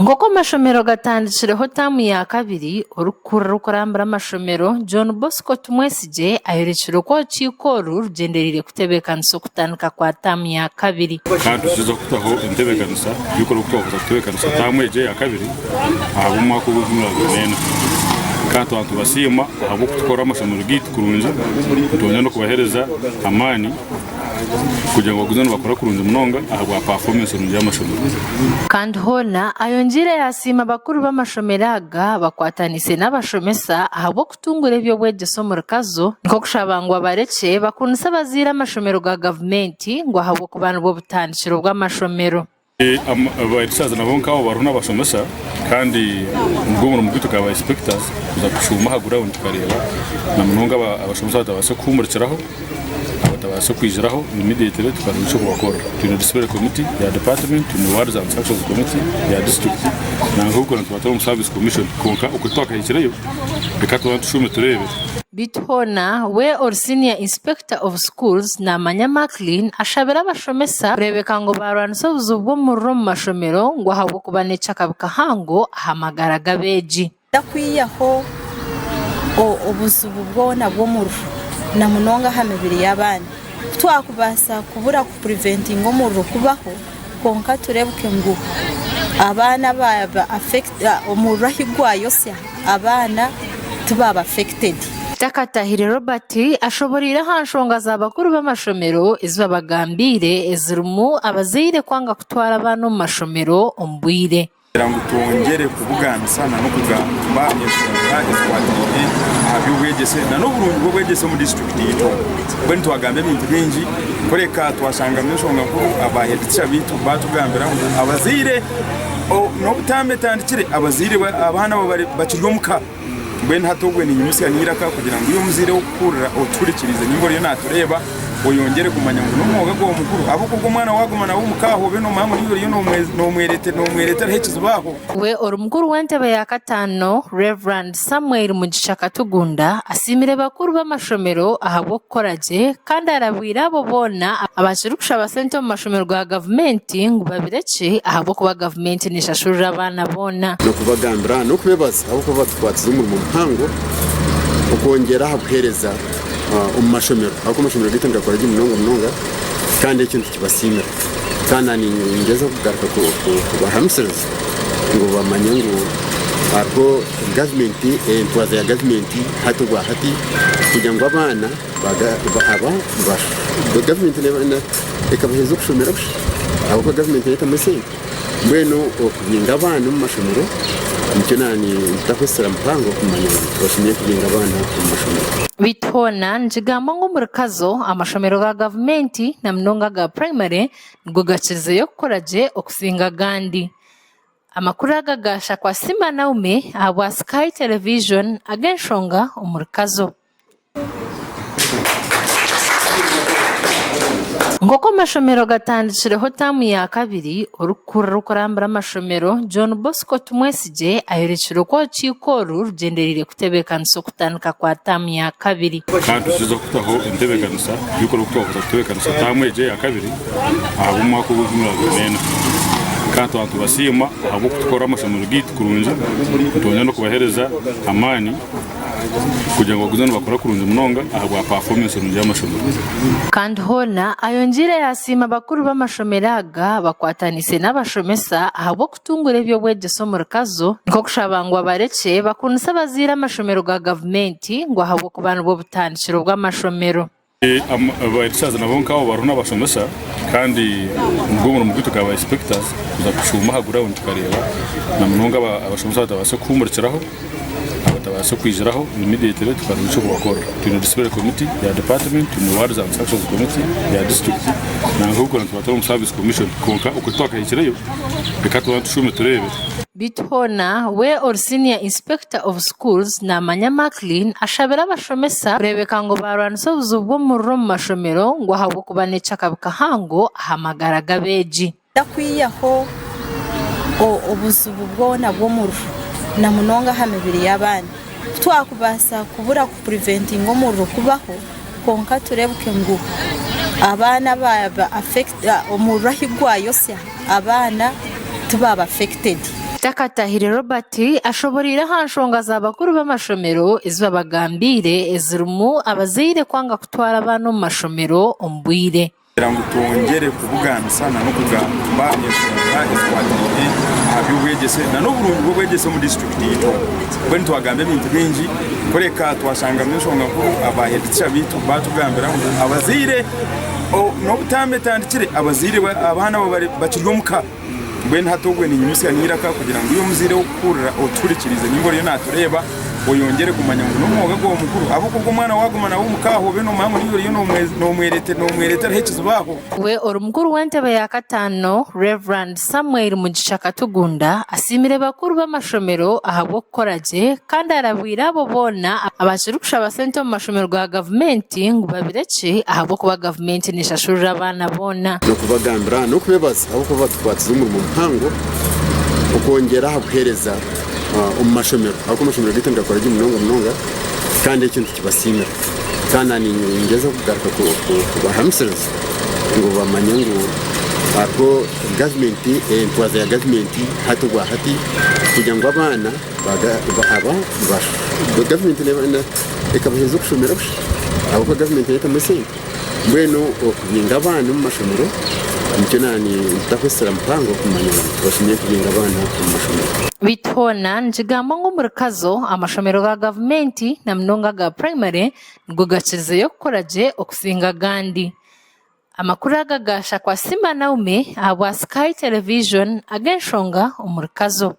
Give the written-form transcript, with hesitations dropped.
ngoko amashomero gatandicireho tamu ya kabiri urukura rukorambura amashomero John Bosco Tumwesije aherekero ko chikoru rugenderire kutebekanisa kutandika kwa tamu ya kabiri kandi tuziza kutaho intebekanisa yuko rukutoza kutebekanisa tamu ya kabiri abo mwako w'umwana kandi abantu basima abo gukora amashomero gitu kurunza tubonye no kubahereza amani kugira ngo guzana bakora kurunza munonga ahagwa performance runje y'amashomero kandi hona ayongire yasima bakuru b'amashomeraga bakwatanise n'abashomesa ahabo kutungura ibyo bwegeso mu rukazo nko kushabangwa bareke bakunisa bazira amashomero ga government ngo ahabo ku bantu bo butandikiro bw'amashomero abayisaza nabo nk'abo baruna abashomesa kandi ubwo mu bwito kaba inspectors uza kushuma hagura undi kareba na munonga abashomesa batabase kumurikiraho abatabase kwijiraho immediately tukarushyo kubakora tino disciplinary committee ya department tino wards and sections committee ya district na ngubwo natwatara mu service commission konka ukutoka hikireyo bikatwa tushume turebe Bithona we or senior inspector of schools na Manyamaklin ashabera abashomesa rebeka ngo baranso ubwo mu mashomero ngo ahubwo kubaneca kabikahango ahamagara gabeji dakwiyaho obuzubu bwona bwo mu na munonga hamebiri y'abana twakubasa kubura ku preventing umurro kubaho konka turebuke ngo abana baba affect umurahigwa yose abana tubaba affected Takatahire Robert ashoborira hanshonga z'abakuru b'amashomero izabagambire ezirumu abazire kwanga kutwara abantu mu mashomero ombwire ngo tongere kubuganisa no kugamba yesonga ezwatire abyubwegese na n'uburungi bwo bwegese mu district yito bwe ntwagambe ibintu bingi koreka twashanga mweshonga ko abaheditsa bitu batugambira abazire no butambe tandikire abazire abana bakiryo muka bene hatogwe ni nyumusi yaniraka kugira ngo iyo muzire ukurira oturikirize nyingo ryo natureba oyongere kumanya ngo n'umwoga go mukuru abo kuko mwana wagumana w'umukaho beno mama niyo no mwerete hekizo baho we orumukuru wentebe ya katano Reverend Samuel Mugisha Katugunda asimire bakuru b'amashomero ahabo koraje kandi arabwira abo bona abashirukisha abasente mu mashomero ga government ngo babireke ahabo kuba government nishashurira abana bona no kubagambira no kubebaza abo kuba twatse mu mpango ukongera habuhereza umashomero ako mashomero gitanga kwa munonga kandi ikintu kibasimira kandi ni ngeze kugaruka ku bahamsers ngo bamanye ngo arko government twaza ya government hatugwa hati kugira ngo abana government ne ekabahezo kushomera abo government yetamese bweno okubinga abana mu mashomero nicyo nani ndafesera mpango kumanya bashimiye kugenga abana mu mashomero Bithona njigamba ngo murikazo amashomero ga government na mnonga ga primary ngo gacizeyo koraje okusinga gandi amakuru agagasha kwa Simba Naume aba Sky Television agenshonga umurikazo ngoko amashomero gatandicireho tamu ya kabiri urukura rukorambura amashomero John Bosco Tumwesije aherekero ko chikoru rugenderire kutebekanisa kutandika kwa tamu ya kabiri kandi tuziza kutaho intebekanisa yuko rukutoza kutebekanisa tamu ya kabiri abo mwako w'umwana kandi abantu basima abo gukora amashomero gitu kurunza tubonye no kubahereza amani kugira ngo guzana bakora kurunza munonga ahagwa performance runje y'amashomero kandi hona ayongire yasima bakuru b'amashomeraga bakwatanise n'abashomesa ahabo kutungura ibyo bwegeso mu rukazo nko kushabangwa bareke bakunisa bazira amashomero ga government ngo ahabo ku bantu bo butandikiro bw'amashomero abayisaza nabo nk'abo baruna abashomesa kandi ubwo mu bwito kaba inspectors uza kushuma hagura undi kareba na munonga abashomesa batabase kumurikiraho abatabase kwijiraho immediately tukarushyo kubakora tino disciplinary committee ya department tino wards and sections committee ya district na ngubwo natwatara mu service commission konka ukutoka hikireyo bikatwa tushume turebe Bithona we or senior inspector of schools na Manyamaklin ashabera abashomesa rebeka ngo baranso ubwo mu mashomero ngo ahubwo kubaneca kabikahango ahamagara gabeji dakwiyaho obuzubu bwona bwo mu na munonga hamebiri y'abana twakubasa kubura ku preventing umurro kubaho konka turebuke ngo abana baba affect umurahigwa yose abana tubaba affected Takatahire Robert ashoborera hanshonga z'abakuru b'amashomero izibabagambire ezirimu abazaire kwanga kutwara abana mu mashomero ombwire kugira ngo twongere kubuganisa no kugamba ensonga ezikwatiriire aha by'obwegyese n'oburungi bw'obwegyese mu district yitu bwenu twagambe ebintu bingi kureka twashangamu ensonga nkuru abaheadteacher bitu batugambira ngu abazaire n'obutambi etandikire abazaire abaana bakiri omuka mbwenu hati ogwe ninyumisya niraka kugira ngo iyo omuzaire w'okukurira oturikirize ninga oriyo natureeba oyongere kumanya ngo n'omwoga gwo mukuru abokubwo omwana wagumana w'omukaho obe nomamu niyo oriyo nomwereteraho ekizibaho we orumukuru w'entebe ya kataano Reverend Samuel Mugisha Katugunda asimire bakuru b'amashomero ahabw'okukora gye kandi arabwira abo boona abakiri kushaba sente omu mashomero ga gavumenti ngu babireke ahabw'okuba gavumenti neshashurira abaana boona n'okubagambira n'okubebaza ahabw'okuba batukwatize omurimo muhango okwongera hakuheereza omu mashomero aho amashomero gaitu nigakora gye munonga kandi ekintu kibasiimira kandi ningeza kugaruka kubahamusiriza ngu bamanye ngu hariho gavumenti entwaza ya gavumenti hati ogwa hati kugira ngu abaana gavumenti ekabaheereza okushomera busha ahabw'okuba gavumenti neetamu esente mbwenu okubinga abaana omu mashomero nikyo nitakwesera mupango kumanya bashingiye kubinga abaana omu mashomero bitona njigamba ngu omurikazo amashomero ga gavumenti na munonga ga primary nigo gakirizeyo kukora gye okusinga agandi amakuru aga gashakwa Simba Naume ahabwa Sky Television ag'enshonga omurikazo.